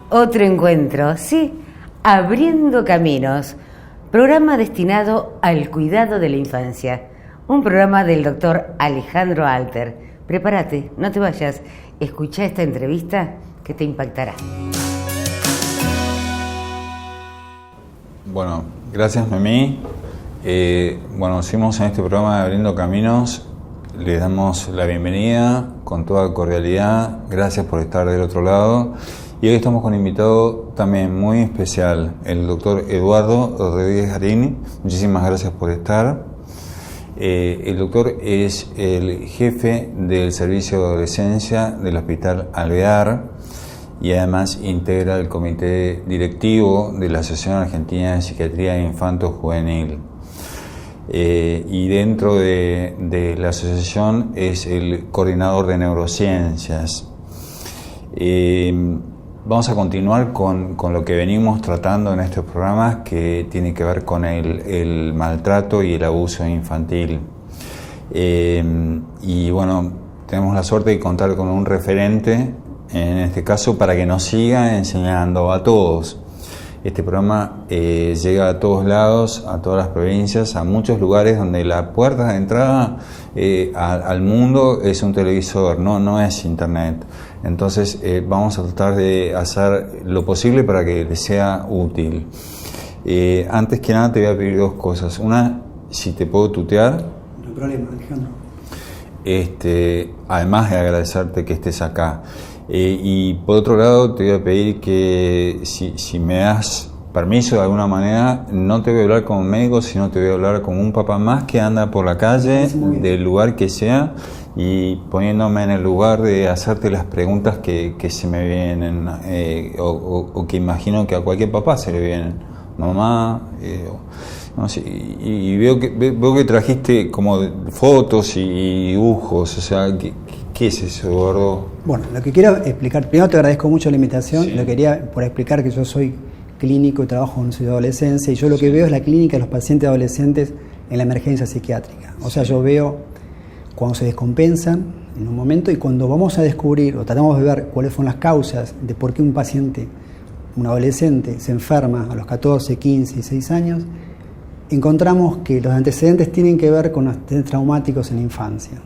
Otro encuentro, sí, Abriendo Caminos, programa destinado al cuidado de la infancia. Un programa del doctor Alejandro Alter. Prepárate, no te vayas, escucha esta entrevista que te impactará. Bueno, gracias Memí. Seguimos en este programa de Abriendo Caminos. Les damos la bienvenida con toda cordialidad. Gracias por estar del otro lado. Y hoy estamos con un invitado también muy especial, el doctor Eduardo Rodríguez Garín. Muchísimas gracias por estar. El doctor es el jefe del servicio de adolescencia del Hospital Alvear y además integra el comité directivo de la Asociación Argentina de Psiquiatría Infanto-Juvenil. Y dentro de la asociación es el coordinador de neurociencias. Vamos a continuar con lo que venimos tratando en estos programas, que tiene que ver con el maltrato y el abuso infantil. Y bueno, tenemos la suerte de contar con un referente, en este caso, para que nos siga enseñando a todos. Este programa llega a todos lados, a todas las provincias, a muchos lugares donde la puerta de entrada al mundo es un televisor, no es internet. Entonces vamos a tratar de hacer lo posible para que les sea útil. Antes que nada te voy a pedir dos cosas. Una, si te puedo tutear. No hay problema, Alejandro. Además de agradecerte que estés acá. Y por otro lado te voy a pedir que si me das permiso de alguna manera, no te voy a hablar como médico, sino te voy a hablar como un papá más que anda por la calle, del lugar que sea, y poniéndome en el lugar de hacerte las preguntas que se me vienen, o que imagino que a cualquier papá se le vienen. Mamá, no sé, y veo que trajiste como fotos y dibujos, o sea, ¿qué es eso, Eduardo? Bueno, lo que quiero explicar, primero te agradezco mucho la invitación, Sí. Lo quería por explicar que yo soy clínico y trabajo en ciudad de adolescencia, y yo lo que veo es la clínica de los pacientes adolescentes en la emergencia psiquiátrica. O sea, yo veo cuando se descompensan en un momento, y cuando vamos a descubrir o tratamos de ver cuáles son las causas de por qué un paciente, un adolescente, se enferma a los 14, 15, 16 años, encontramos que los antecedentes tienen que ver con antecedentes traumáticos en la infancia.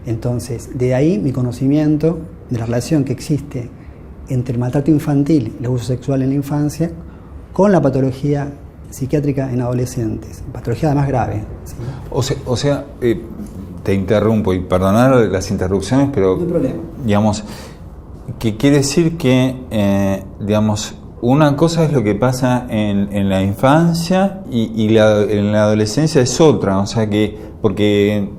Entonces, de ahí mi conocimiento de la relación que existe entre el maltrato infantil y el abuso sexual en la infancia con la patología psiquiátrica en adolescentes, patología además grave. ¿Sí? O sea, te interrumpo y perdonar las interrupciones, pero no hay problema. Digamos, que quiere decir que, una cosa es lo que pasa en la infancia y en la adolescencia es otra, o sea que, porque,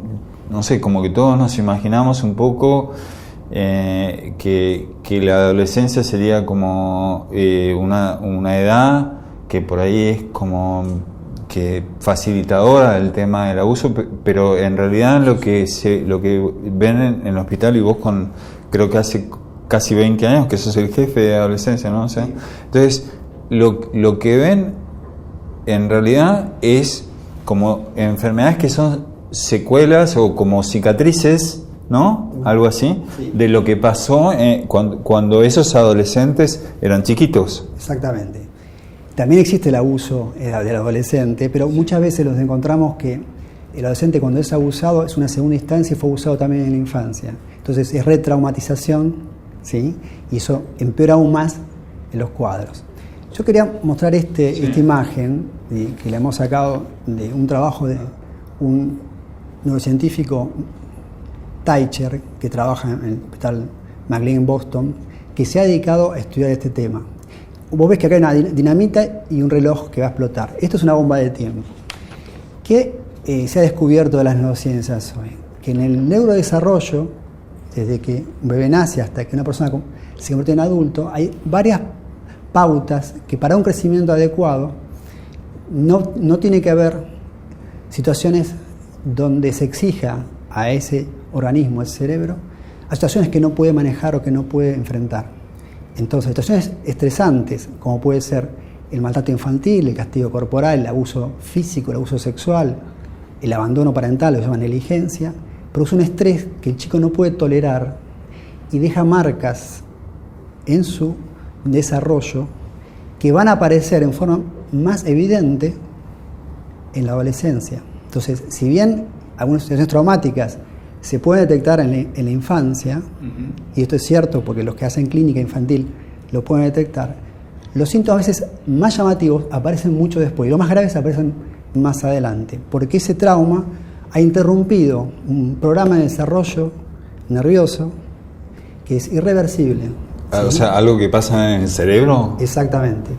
no sé, como que todos nos imaginamos un poco que la adolescencia sería como una edad que por ahí es como que facilitadora del tema del abuso, pero en realidad lo que ven en el hospital, y vos creo que hace casi 20 años que sos el jefe de adolescencia, ¿no? O sea, entonces lo que ven en realidad es como enfermedades que son secuelas o como cicatrices, ¿no? Algo así, sí, de lo que pasó cuando esos adolescentes eran chiquitos. Exactamente. También existe el abuso del adolescente, pero muchas veces nos encontramos que el adolescente, cuando es abusado, es una segunda instancia y fue abusado también en la infancia. Entonces es retraumatización, ¿sí? Y eso empeora aún más en los cuadros. Yo quería mostrar esta imagen que la hemos sacado de un trabajo de un neurocientífico, Teicher, que trabaja en el Hospital McLean en Boston, que se ha dedicado a estudiar este tema. Vos ves que acá hay una dinamita y un reloj que va a explotar. Esto es una bomba de tiempo. ¿Qué se ha descubierto de las neurociencias hoy? Que en el neurodesarrollo, desde que un bebé nace hasta que una persona se convierte en adulto, hay varias pautas que para un crecimiento adecuado no tiene que haber situaciones donde se exija a ese organismo, ese cerebro, a situaciones que no puede manejar o que no puede enfrentar. Entonces, situaciones estresantes, como puede ser el maltrato infantil, el castigo corporal, el abuso físico, el abuso sexual, el abandono parental, lo que se llama negligencia, produce un estrés que el chico no puede tolerar y deja marcas en su desarrollo que van a aparecer en forma más evidente en la adolescencia. Entonces, si bien algunas situaciones traumáticas se pueden detectar en la infancia, y esto es cierto porque los que hacen clínica infantil lo pueden detectar, los síntomas a veces más llamativos aparecen mucho después y los más graves aparecen más adelante, porque ese trauma ha interrumpido un programa de desarrollo nervioso que es irreversible. ¿Sí? O sea, algo que pasa en el cerebro. Exactamente.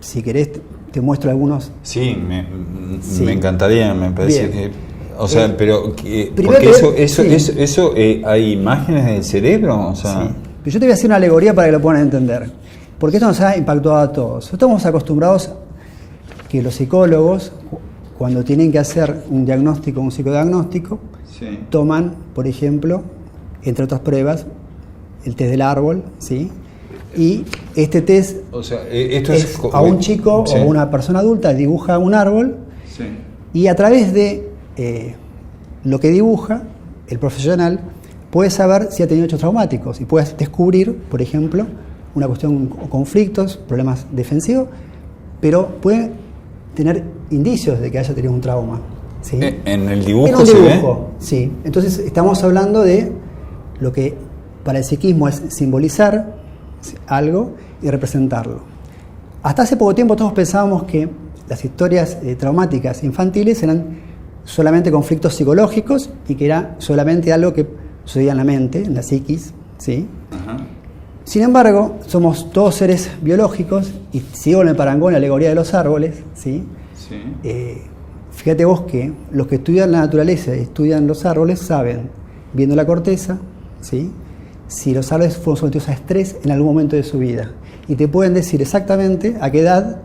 Si querés, te muestro algunos. Sí, me encantaría, me parece Bien. que... O sea, pero... porque sí. eso ¿hay imágenes del cerebro? O sea... Sí. Pero yo te voy a hacer una alegoría para que lo puedan entender. Porque esto nos ha impactado a todos. Estamos acostumbrados que los psicólogos, cuando tienen que hacer un diagnóstico, un psicodiagnóstico, Sí. toman, por ejemplo, entre otras pruebas, el test del árbol, ¿sí? Y este test O sea, esto es a un chico Sí. o una persona adulta dibuja un árbol Sí. y a través de lo que dibuja, el profesional puede saber si ha tenido hechos traumáticos y puede descubrir, por ejemplo, una cuestión o conflictos, problemas defensivos, pero puede tener indicios de que haya tenido un trauma. ¿Sí? ¿En el dibujo En un se dibujo, sí. Entonces estamos hablando de lo que para el psiquismo es simbolizar algo y representarlo. Hasta hace poco tiempo todos pensábamos que las historias traumáticas infantiles eran solamente conflictos psicológicos y que era solamente algo que sucedía en la mente, en la psiquis, ¿sí? Ajá. Sin embargo, somos todos seres biológicos y sigo en el parangón la alegoría de los árboles, ¿sí? Sí. Fíjate vos que los que estudian la naturaleza y estudian los árboles saben, viendo la corteza, ¿sí?, si los árboles fueron sometidos a estrés en algún momento de su vida. Y te pueden decir exactamente a qué edad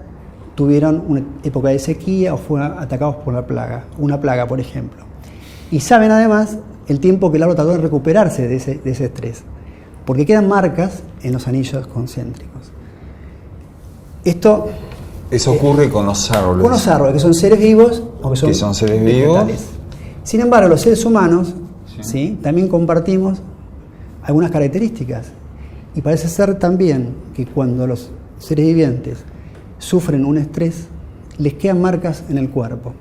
tuvieron una época de sequía o fueron atacados por una plaga, por ejemplo. Y saben además el tiempo que el árbol tardó en recuperarse de ese estrés, porque quedan marcas en los anillos concéntricos. Eso ocurre con los árboles. Con los árboles, que son seres vivos o que son seres vegetales. vivos. Sin embargo, los seres humanos, Sí. ¿sí?, también compartimos algunas características. Y parece ser también que cuando los seres vivientes sufren un estrés, les quedan marcas en el cuerpo.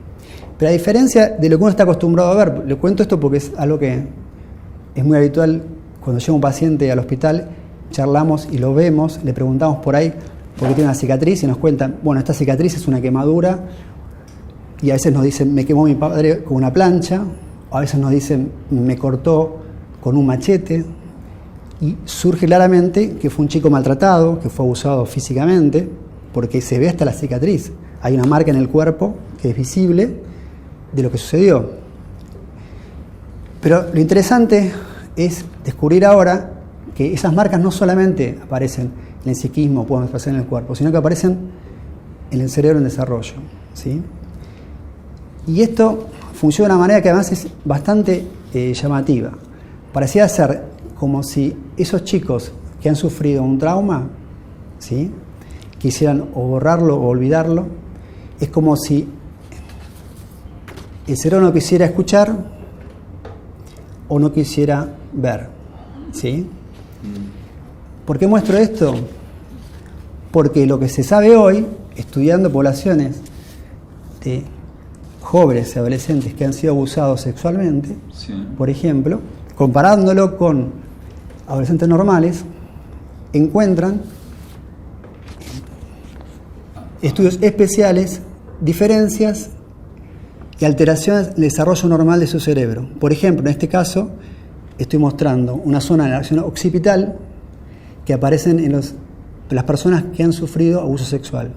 Pero a diferencia de lo que uno está acostumbrado a ver, le cuento esto porque es algo que es muy habitual cuando llega un paciente al hospital, charlamos y lo vemos, le preguntamos por ahí por qué tiene una cicatriz y nos cuentan, bueno, esta cicatriz es una quemadura, y a veces nos dicen, me quemó mi padre con una plancha, o a veces nos dicen, me cortó con un machete, y surge claramente que fue un chico maltratado, que fue abusado físicamente, porque se ve hasta la cicatriz. Hay una marca en el cuerpo que es visible de lo que sucedió. Pero lo interesante es descubrir ahora que esas marcas no solamente aparecen en el psiquismo, pueden aparecer en el cuerpo, sino que aparecen en el cerebro en desarrollo, ¿sí? Y esto funciona de una manera que además es bastante llamativa. Parecía ser como si esos chicos que han sufrido un trauma, ¿sí?, quisieran o borrarlo o olvidarlo. Es como si el cerebro no quisiera escuchar o no quisiera ver, ¿sí? ¿Por qué muestro esto? Porque lo que se sabe hoy, estudiando poblaciones de jóvenes y adolescentes que han sido abusados sexualmente, Sí. por ejemplo, comparándolo con adolescentes normales, encuentran estudios especiales, diferencias y alteraciones del desarrollo normal de su cerebro. Por ejemplo, en este caso, estoy mostrando una zona de la región occipital que aparecen en las personas que han sufrido abuso sexual.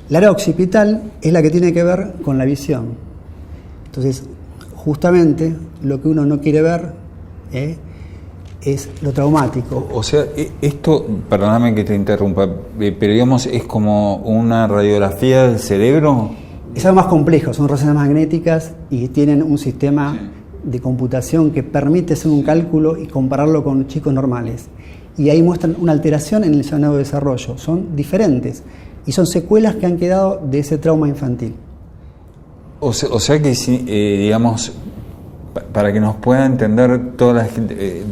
El área occipital es la que tiene que ver con la visión. Entonces, justamente lo que uno no quiere ver es lo traumático. O sea, esto, perdóname que te interrumpa, pero digamos, es como una radiografía del cerebro. Es algo más complejo, son resonancias magnéticas y tienen un sistema de computación que permite hacer un cálculo y compararlo con chicos normales. Y ahí muestran una alteración en el neurodesarrollo. Son diferentes y son secuelas que han quedado de ese trauma infantil. O sea que, digamos, para que nos pueda entender toda la gente,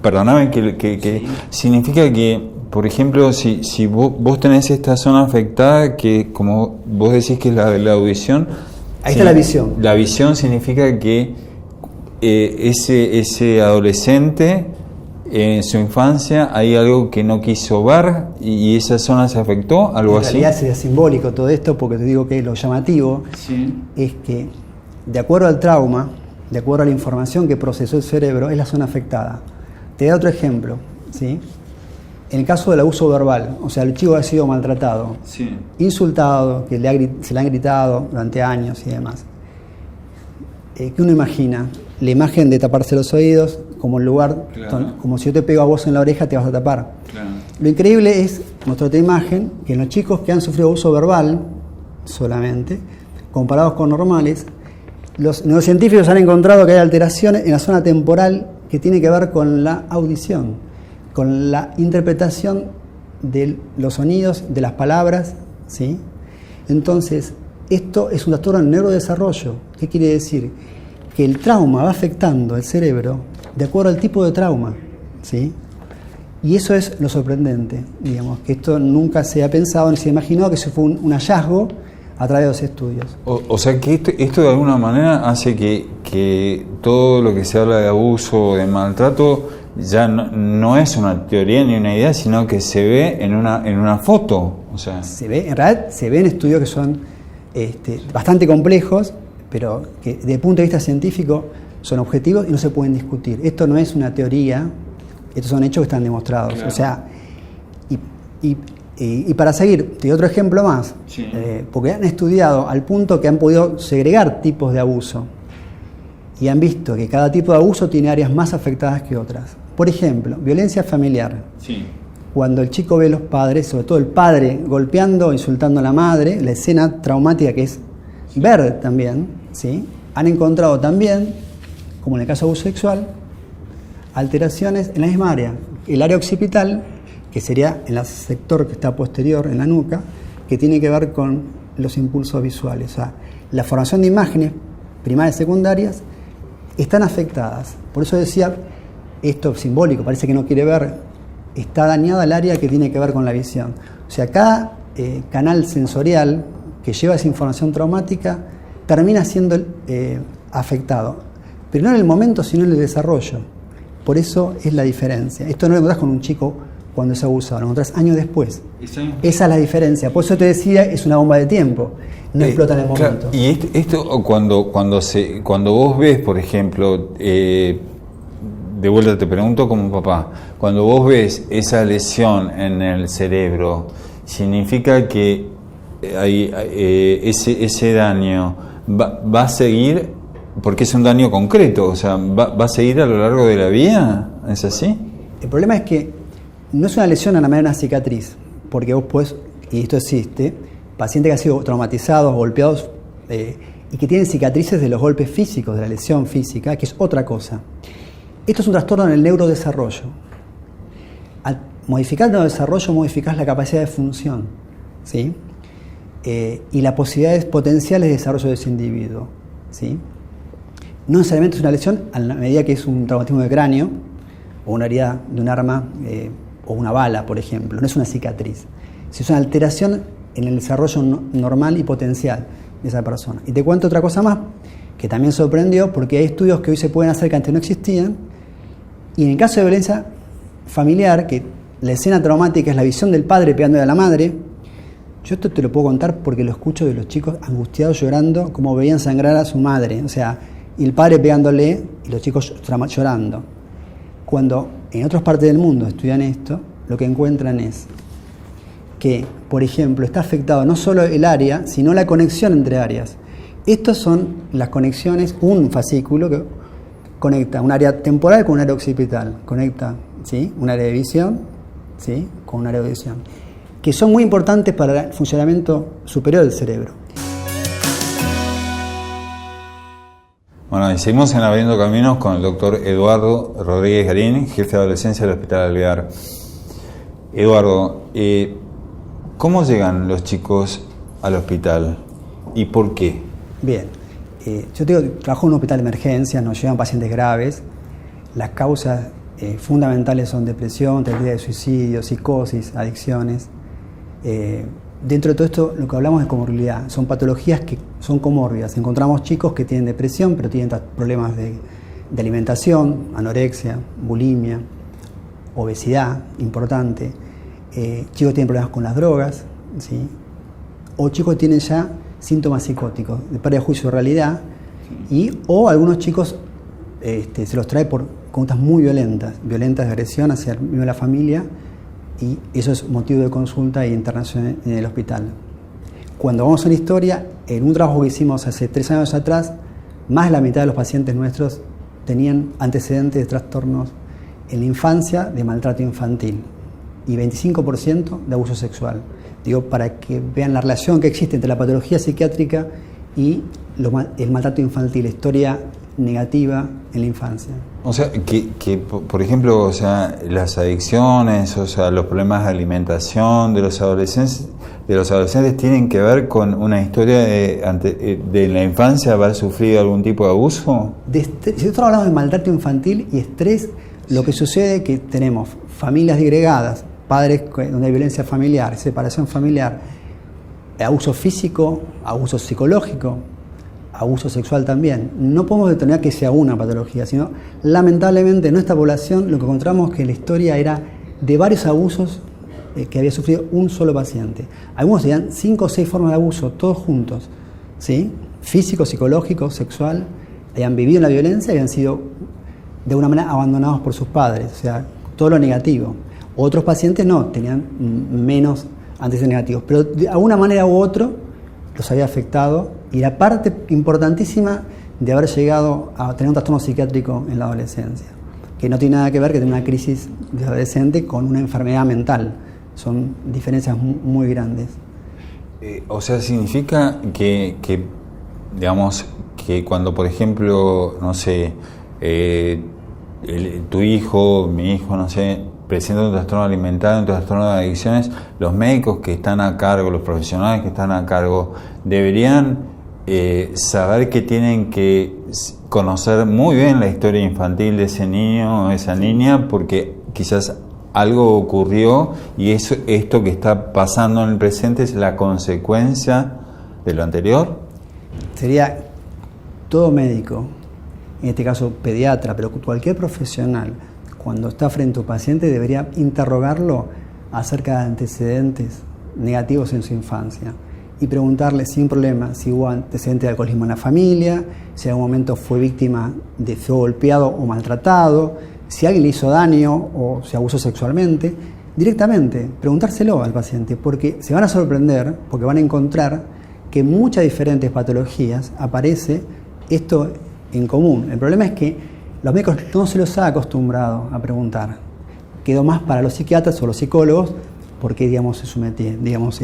perdóname, que significa que, por ejemplo, si vos tenés esta zona afectada, que como vos decís que es la de la audición, ahí está la visión. La visión significa que ese adolescente en su infancia hay algo que no quiso ver y esa zona se afectó, algo así. En realidad sería simbólico todo esto, porque te digo que lo llamativo es que, de acuerdo al trauma, de acuerdo a la información que procesó el cerebro, es la zona afectada. Te doy otro ejemplo, ¿sí? En el caso del abuso verbal, o sea, el chico ha sido maltratado, insultado, que se le han gritado durante años y demás. ¿Qué uno imagina? La imagen de taparse los oídos, como el lugar, como si yo te pego a vos en la oreja, te vas a tapar. Claro. Lo increíble es, mostrar otra imagen, que en los chicos que han sufrido abuso verbal solamente, comparados con normales, los neurocientíficos han encontrado que hay alteraciones en la zona temporal que tiene que ver con la audición, con la interpretación de los sonidos, de las palabras, ¿sí? Entonces, esto es un trastorno en neurodesarrollo. ¿Qué quiere decir? Que el trauma va afectando el cerebro de acuerdo al tipo de trauma, ¿sí? Y eso es lo sorprendente, digamos, que esto nunca se ha pensado ni se ha imaginado, que eso fue un hallazgo a través de los estudios. O sea que esto de alguna manera hace que todo lo que se habla de abuso, de maltrato, ya no es una teoría ni una idea, sino que se ve en una foto. O sea, en realidad se ven estudios que son bastante complejos, pero que desde el punto de vista científico son objetivos y no se pueden discutir. Esto no es una teoría, estos son hechos que están demostrados. Claro. O sea, y para seguir, te doy otro ejemplo más, porque han estudiado al punto que han podido segregar tipos de abuso y han visto que cada tipo de abuso tiene áreas más afectadas que otras. Por ejemplo, violencia familiar. Sí. Cuando el chico ve a los padres, sobre todo el padre golpeando, insultando a la madre, la escena traumática que es ver también, ¿sí? Han encontrado también, como en el caso de abuso sexual, alteraciones en la misma área. El área occipital, que sería en el sector que está posterior, en la nuca, que tiene que ver con los impulsos visuales. O sea, la formación de imágenes primarias y secundarias están afectadas. Por eso decía, esto es simbólico, parece que no quiere ver, está dañada el área que tiene que ver con la visión. O sea, cada canal sensorial que lleva esa información traumática termina siendo afectado, pero no en el momento, sino en el desarrollo. Por eso es la diferencia. Esto no lo encontrás con un chico cuando es abusado, lo encontrás años después. ¿Sí? Esa es la diferencia. Por eso te decía, es una bomba de tiempo, no explota en el momento. Claro. Y esto cuando vos ves, por ejemplo, de vuelta te pregunto como papá, cuando vos ves esa lesión en el cerebro, significa que ese daño va a seguir, porque es un daño concreto, o sea, va a seguir a lo largo de la vida, ¿es así? El problema es que no es una lesión a la manera de una cicatriz, porque vos podés, y esto existe, pacientes que han sido traumatizados, golpeados, y que tienen cicatrices de los golpes físicos, de la lesión física, que es otra cosa. Esto es un trastorno en el neurodesarrollo. Al modificar el neurodesarrollo, modificás la capacidad de función, ¿sí? Y las posibilidades potenciales de desarrollo de ese individuo, ¿sí? No necesariamente es una lesión a la medida que es un traumatismo de cráneo o una herida de un arma o una bala, por ejemplo. No es una cicatriz. Es una alteración en el desarrollo normal y potencial de esa persona. Y te cuento otra cosa más que también sorprendió, porque hay estudios que hoy se pueden hacer que antes no existían, y en el caso de violencia familiar, que la escena traumática es la visión del padre pegándole a la madre. Yo esto te lo puedo contar porque lo escucho de los chicos angustiados llorando como veían sangrar a su madre, o sea, y el padre pegándole y los chicos llorando. Cuando en otras partes del mundo estudian esto, lo que encuentran es que, por ejemplo, está afectado no solo el área, sino la conexión entre áreas. Estas son las conexiones, un fascículo que conecta un área temporal con un área occipital, conecta, ¿sí?, un área de visión, ¿sí?, con un área de audición, que son muy importantes para el funcionamiento superior del cerebro. Bueno, y seguimos en Abriendo Caminos con el doctor Eduardo Rodríguez Garín, jefe de adolescencia del Hospital Alvear. Eduardo, ¿cómo llegan los chicos al hospital y por qué? Bien, Yo trabajo en un hospital de emergencias, nos llevan pacientes graves. Las causas fundamentales son depresión, tentativa de suicidio, psicosis, adicciones. Dentro de todo esto, lo que hablamos de comorbilidad, son patologías que son comórbidas. Encontramos chicos que tienen depresión, pero tienen problemas de alimentación, anorexia, bulimia, obesidad, importante. Chicos que tienen problemas con las drogas, ¿sí? O chicos que tienen ya síntomas psicóticos, de pérdida de juicio de realidad, o algunos chicos se los trae por conductas muy violentas de agresión hacia el miembro de la familia, y eso es motivo de consulta e internación en el hospital. Cuando vamos a la historia, en un trabajo que hicimos hace 3 años atrás, más de la mitad de los pacientes nuestros tenían antecedentes de trastornos en la infancia de maltrato infantil y 25% de abuso sexual. Digo, para que vean la relación que existe entre la patología psiquiátrica y el maltrato infantil, la historia negativa en la infancia. O sea, que por ejemplo, o sea, las adicciones, o sea, los problemas de alimentación de los adolescentes tienen que ver con una historia de la infancia haber sufrido algún tipo de abuso. Si nosotros hablamos de maltrato infantil y estrés, lo que sucede es que tenemos familias disgregadas, padres donde hay violencia familiar, separación familiar, abuso físico, abuso psicológico, abuso sexual también. No podemos determinar que sea una patología, sino lamentablemente en nuestra población lo que encontramos es que la historia era de varios abusos que había sufrido un solo paciente. Algunos tenían 5 o 6 formas de abuso, todos juntos, ¿sí? Físico, psicológico, sexual, habían vivido la violencia y habían sido de alguna manera abandonados por sus padres, o sea, todo lo negativo. Otros pacientes no, tenían menos antecedentes negativos, pero de alguna manera u otra los había afectado, y la parte importantísima de haber llegado a tener un trastorno psiquiátrico en la adolescencia, que no tiene nada que ver que tener una crisis de adolescente con una enfermedad mental. Son diferencias muy grandes. O sea, significa que digamos, que cuando, por ejemplo, no sé, tu hijo, mi hijo, no sé, presenta un trastorno alimentario, un trastorno de adicciones, los médicos que están a cargo, los profesionales que están a cargo, deberían saber que tienen que conocer muy bien la historia infantil de ese niño o esa niña, porque quizás algo ocurrió y esto que está pasando en el presente es la consecuencia de lo anterior. Sería todo médico, en este caso pediatra, pero cualquier profesional, cuando está frente a un paciente debería interrogarlo acerca de antecedentes negativos en su infancia y preguntarle sin problema si hubo antecedentes de alcoholismo en la familia, si en algún momento fue víctima de fue golpeado o maltratado, si alguien le hizo daño o se abusó sexualmente. Directamente, preguntárselo al paciente, porque se van a sorprender, porque van a encontrar que en muchas diferentes patologías aparece esto en común. El problema es que los médicos no se los ha acostumbrado a preguntar. Quedó más para los psiquiatras o los psicólogos, porque digamos, es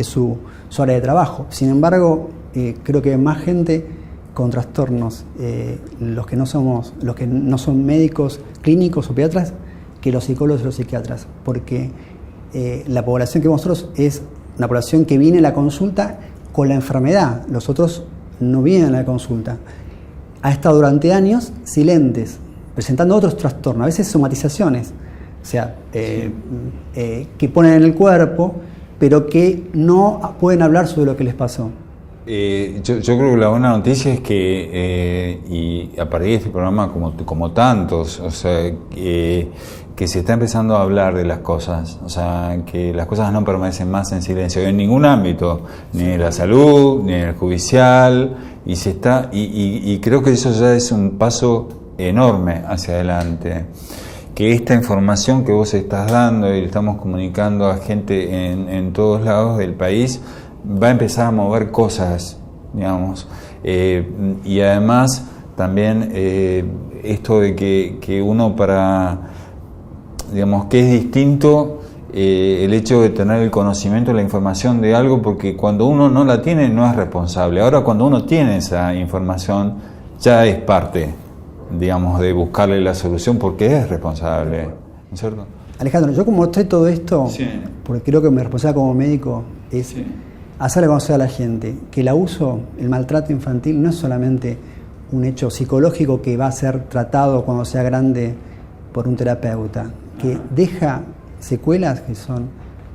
su área de trabajo. Sin embargo, creo que más gente con trastornos, los que no son médicos clínicos o pediatras, que los psicólogos y los psiquiatras, porque la población que vemos nosotros es una población que viene a la consulta con la enfermedad. Los otros no vienen a la consulta. Ha estado durante años silentes, presentando otros trastornos, a veces somatizaciones, o sea, que ponen en el cuerpo, pero que no pueden hablar sobre lo que les pasó. Yo creo que la buena noticia es que, y a partir de este programa como tantos, o sea, que se está empezando a hablar de las cosas, o sea, que las cosas no permanecen más en silencio en ningún ámbito, ni en la salud, ni en el judicial, y creo que eso ya es un paso enorme hacia adelante. Que esta información que vos estás dando y le estamos comunicando a gente en todos lados del país va a empezar a mover cosas, digamos, y además también esto de que uno digamos, que es distinto el hecho de tener el conocimiento, la información de algo, porque cuando uno no la tiene no es responsable. Ahora cuando uno tiene esa información ya es parte, digamos, de buscarle la solución porque es responsable, ¿no es cierto? Alejandro, yo como mostré todo esto, sí, porque creo que mi responsabilidad como médico es hacerle conocer a la gente que el abuso, el maltrato infantil no es solamente un hecho psicológico que va a ser tratado cuando sea grande por un terapeuta, que deja secuelas que son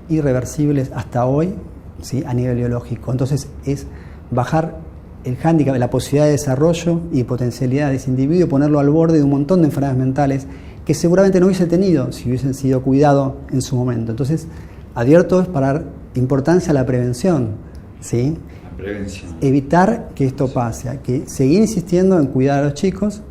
irreversibles hasta hoy, ¿sí? A nivel biológico. Entonces es bajar el hándicap, la posibilidad de desarrollo y potencialidad de ese individuo, ponerlo al borde de un montón de enfermedades mentales que seguramente no hubiese tenido si hubiesen sido cuidados en su momento. Entonces, advierto es para dar importancia a la prevención, ¿sí? La prevención. Evitar que esto pase, que seguir insistiendo en cuidar a los chicos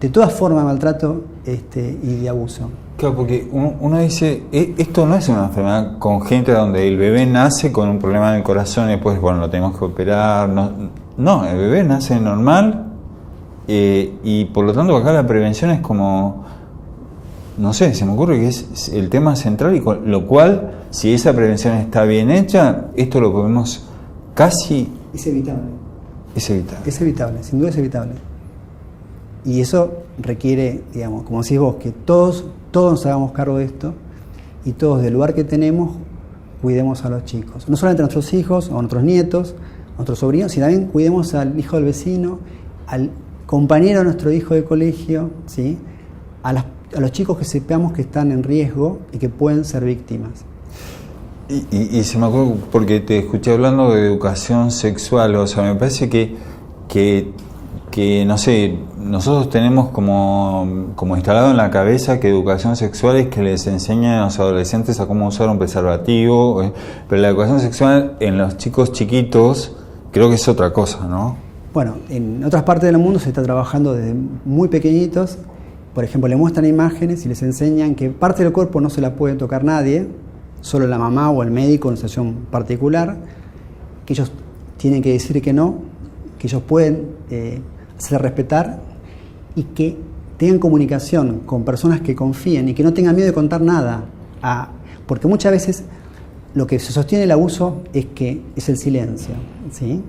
de todas formas de maltrato y de abuso. Claro, porque uno dice, esto no es una enfermedad congénita donde el bebé nace con un problema del corazón y después, bueno, lo tenemos que operar. No, el bebé nace normal y por lo tanto acá la prevención es como, no sé, se me ocurre que es el tema central, y con lo cual, si esa prevención está bien hecha, esto lo podemos casi... Es evitable. Es evitable. Es evitable, sin duda es evitable. Y eso requiere, digamos, como decís vos, que todos nos hagamos cargo de esto y todos del lugar que tenemos cuidemos a los chicos. No solamente a nuestros hijos o a nuestros nietos, a nuestros sobrinos, sino también cuidemos al hijo del vecino, al compañero de nuestro hijo de colegio, ¿sí? A los chicos que sepamos que están en riesgo y que pueden ser víctimas. Y se me acuerdo, porque te escuché hablando de educación sexual, o sea, me parece que no sé, nosotros tenemos como instalado en la cabeza que educación sexual es que les enseñan a los adolescentes a cómo usar un preservativo, pero la educación sexual en los chicos chiquitos creo que es otra cosa, ¿no? Bueno, en otras partes del mundo se está trabajando desde muy pequeñitos. Por ejemplo, le muestran imágenes y les enseñan que parte del cuerpo no se la puede tocar nadie, solo la mamá o el médico en una situación particular, que ellos tienen que decir que no, que ellos pueden hacer respetar y que tengan comunicación con personas que confíen y que no tengan miedo de contar nada. Porque muchas veces lo que se sostiene el abuso es el silencio, ¿sí?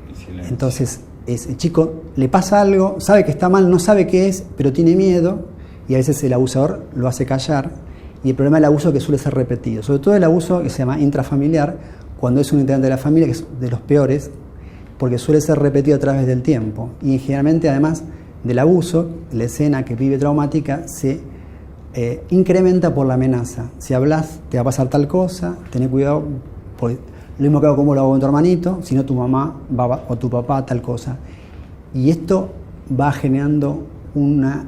El silencio. Entonces, el chico le pasa algo, sabe que está mal, no sabe qué es, pero tiene miedo y a veces el abusador lo hace callar. Y el problema del abuso es que suele ser repetido, sobre todo el abuso que se llama intrafamiliar, cuando es un integrante de la familia, que es de los peores, porque suele ser repetido a través del tiempo. Y generalmente, además del abuso, la escena que vive traumática se incrementa por la amenaza. Si hablas, te va a pasar tal cosa, tené cuidado, lo mismo que hago como lo hago con tu hermanito, si no tu mamá o tu papá tal cosa. Y esto va generando una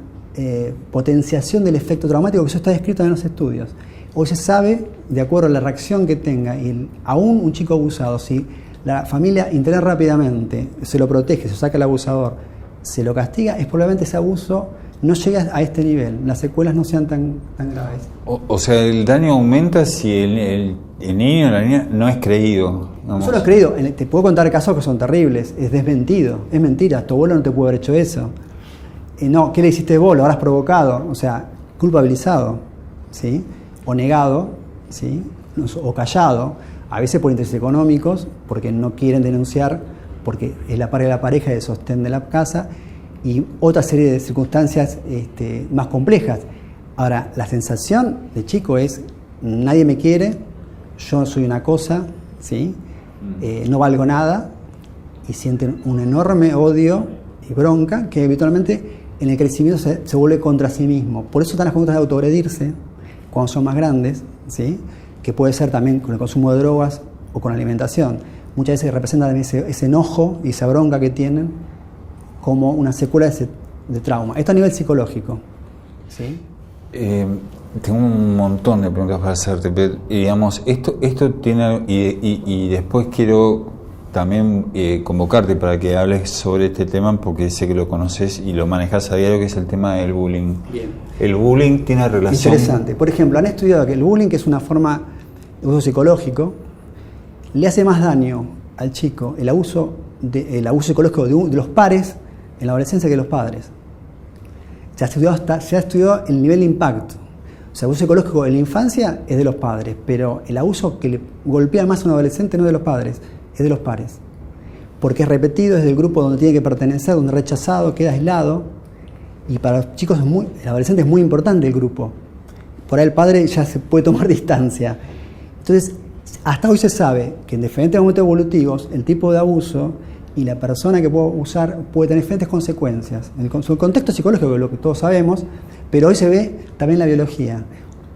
potenciación del efecto traumático, que eso está descrito en los estudios. Hoy se sabe, de acuerdo a la reacción que tenga, y aún un chico abusado, si la familia interna rápidamente, se lo protege, se saca al abusador, se lo castiga, es probablemente ese abuso no llega a este nivel, las secuelas no sean tan graves. O sea, el daño aumenta si el niño o la niña no es creído. No solo es creído, te puedo contar casos que son terribles, es desmentido, es mentira, tu abuelo no te pudo haber hecho eso. No, ¿qué le hiciste vos? Lo habrás provocado, o sea, culpabilizado, ¿sí? O negado, ¿sí? O callado, a veces por intereses económicos, porque no quieren denunciar, porque es la pareja de sostén de la casa, y otra serie de circunstancias más complejas. Ahora, la sensación de chico es, nadie me quiere, yo soy una cosa, ¿sí? No valgo nada, y sienten un enorme odio y bronca que habitualmente en el crecimiento se vuelve contra sí mismo. Por eso están las conductas de autoagredirse cuando son más grandes, ¿sí? Que puede ser también con el consumo de drogas o con la alimentación. Muchas veces representan ese enojo y esa bronca que tienen como una secuela de trauma. Esto a nivel psicológico, ¿sí? Tengo un montón de preguntas para hacerte, pero digamos, esto tiene, y después quiero también convocarte para que hables sobre este tema, porque sé que lo conoces y lo manejas a diario, que es el tema del bullying. Bien. El bullying tiene relación... Interesante. Por ejemplo, han estudiado que el bullying, que es una forma de uso psicológico, le hace más daño al chico el abuso psicológico de los pares en la adolescencia que los padres. Se ha estudiado el nivel de impacto. O sea, el abuso psicológico en la infancia es de los padres, pero el abuso que le golpea más a un adolescente no es de los padres, es de los pares. Porque es repetido, es del grupo donde tiene que pertenecer, donde es rechazado, queda aislado. Y para los chicos, el adolescente es muy importante el grupo. Por ahí el padre ya se puede tomar distancia. Entonces, hasta hoy se sabe que en diferentes momentos evolutivos, el tipo de abuso y la persona que puede usar puede tener diferentes consecuencias. En el contexto psicológico, lo que todos sabemos, pero hoy se ve también la biología.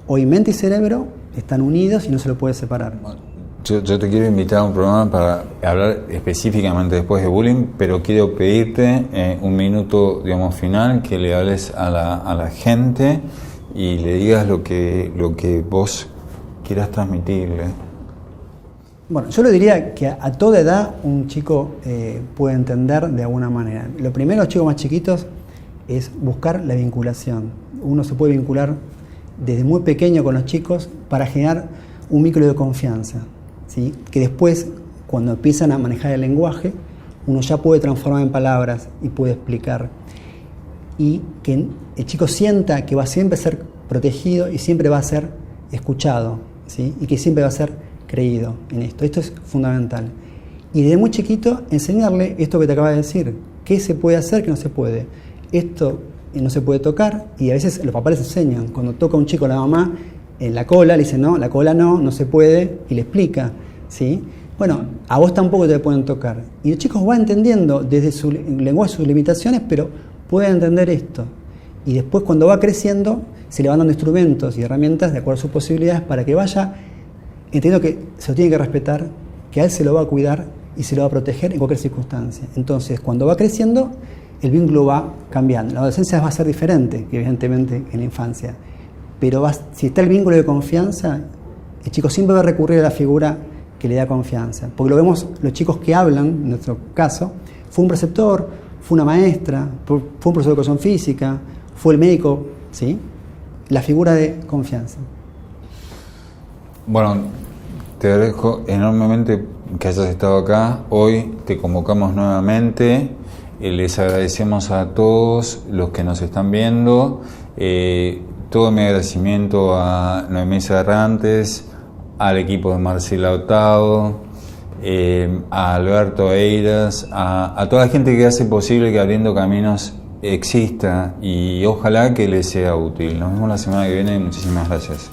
Hoy mente y cerebro están unidos y no se lo puede separar. Yo te quiero invitar a un programa para hablar específicamente después de bullying, pero quiero pedirte un minuto, digamos, final, que le hables a la gente y le digas lo que vos quieras transmitirle. Bueno, yo le diría que a toda edad un chico puede entender de alguna manera. Lo primero, los chicos más chiquitos, es buscar la vinculación. Uno se puede vincular desde muy pequeño con los chicos para generar un vínculo de confianza, ¿sí? Que después, cuando empiezan a manejar el lenguaje, uno ya puede transformar en palabras y puede explicar. Y que el chico sienta que va siempre a ser protegido y siempre va a ser escuchado, ¿sí? Y que siempre va a ser creído en esto. Esto es fundamental. Y desde muy chiquito enseñarle esto que te acabo de decir. ¿Qué se puede hacer, qué no se puede? Esto no se puede tocar, y a veces los papás les enseñan. Cuando toca un chico a la mamá en la cola, le dicen no, la cola no se puede, y le explica, ¿sí? Bueno, a vos tampoco te pueden tocar. Y los chicos van entendiendo desde su lenguaje sus limitaciones, pero pueden entender esto. Y después, cuando va creciendo, se le van dando instrumentos y herramientas de acuerdo a sus posibilidades para que vaya entendiendo que se lo tiene que respetar, que a él se lo va a cuidar y se lo va a proteger en cualquier circunstancia. Entonces, cuando va creciendo, el vínculo va cambiando. La adolescencia va a ser diferente que evidentemente en la infancia, pero si está el vínculo de confianza, el chico siempre va a recurrir a la figura que le da confianza, porque lo vemos, los chicos que hablan, en nuestro caso, fue un preceptor, fue una maestra, fue un profesor de educación física, fue el médico, ¿sí? La figura de confianza. Bueno, te agradezco enormemente que hayas estado acá. Hoy te convocamos nuevamente. Les agradecemos a todos los que nos están viendo. Todo mi agradecimiento a Noemí Cerrantes, al equipo de Marcela Otado, a Alberto Eiras, a toda la gente que hace posible que Abriendo Caminos exista, y ojalá que les sea útil. Nos vemos la semana que viene. Muchísimas gracias.